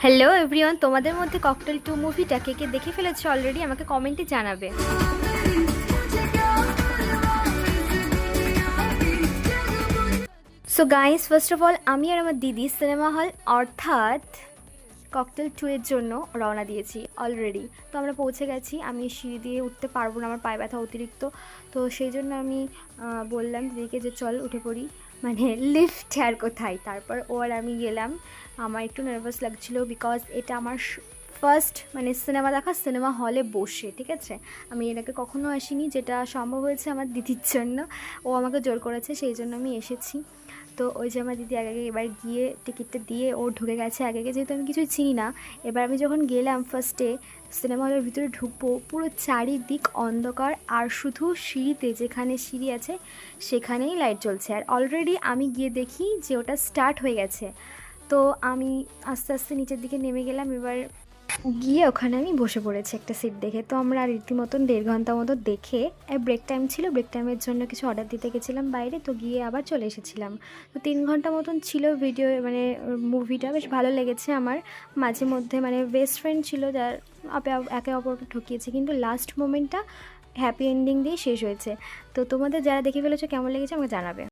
Hello everyone, তোমাদের মধ্যে cocktail 2 মুভিটা কে কে দেখে ফেলেছো অলরেডি আমাকে কমেন্টে জানাবে। So guys, first of all আমি আর আমার দিদি সিনেমা হল অর্থাৎ ককটেল 2 এর জন্য রওনা দিয়েছি অলরেডি। তো আমরা পৌঁছে গেছি। আমি সিঁড়ি দিয়ে উঠতে পারবো না, আমার পায়ে ব্যথা অতিরিক্ত। তো সেই জন্য আমি বললাম দিদিকে যে চল উঠে পড়ি, মানে লিফট আর কোথায়। তারপর ও আর আমি গেলাম। আমার একটু নার্ভাস লাগছিলো বিকজ এটা আমার ফার্স্ট মানে সিনেমা দেখা, সিনেমা হলে বসে, ঠিক আছে। আমি এর আগে কখনো আসিনি, যেটা সম্ভব হয়েছে আমার দিদির জন্য। ও আমাকে জোর করেছে, সেই জন্য আমি এসেছি। তো ওই যে আমার দিদি আগে এবার গিয়ে টিকিটটা দিয়ে ও ঢুকে গেছে আগে, যেহেতু আমি কিছুই চিনি না। এবার আমি যখন গেলাম ফার্স্টে সিনেমা হলের ভিতরে ঢুকবো, পুরো চারিদিক অন্ধকার, আর শুধু সিঁড়িতে, যেখানে সিঁড়ি আছে সেখানেই লাইট জ্বলছে। আর অলরেডি আমি গিয়ে দেখি যে ওটা স্টার্ট হয়ে গেছে। তো আমি আস্তে আস্তে নিচের দিকে নেমে গেলাম। এবার গিয়ে ওখানে আমি বসে পড়েছি একটা সিট দেখে। তো আমরা রীতিমতন 1.5 ঘন্টা মতো দেখে, ব্রেক টাইম ছিল, ব্রেক টাইমের জন্য কিছু অর্ডার দিতে গেছিলাম বাইরে, তো গিয়ে আবার চলে এসেছিলাম। তো 3 ঘন্টা মতন ছিল ভিডিও, মানে মুভিটা বেশ ভালো লেগেছে আমার। মাঝে মধ্যে মানে বেস্ট ফ্রেন্ড ছিল, যার একে অপরকে ঠকিয়েছে, কিন্তু লাস্ট মোমেন্টটা হ্যাপি এন্ডিং দিয়ে শেষ হয়েছে। তো তোমাদের যারা দেখে ফেলেছো কেমন লেগেছে আমাকে জানাবে।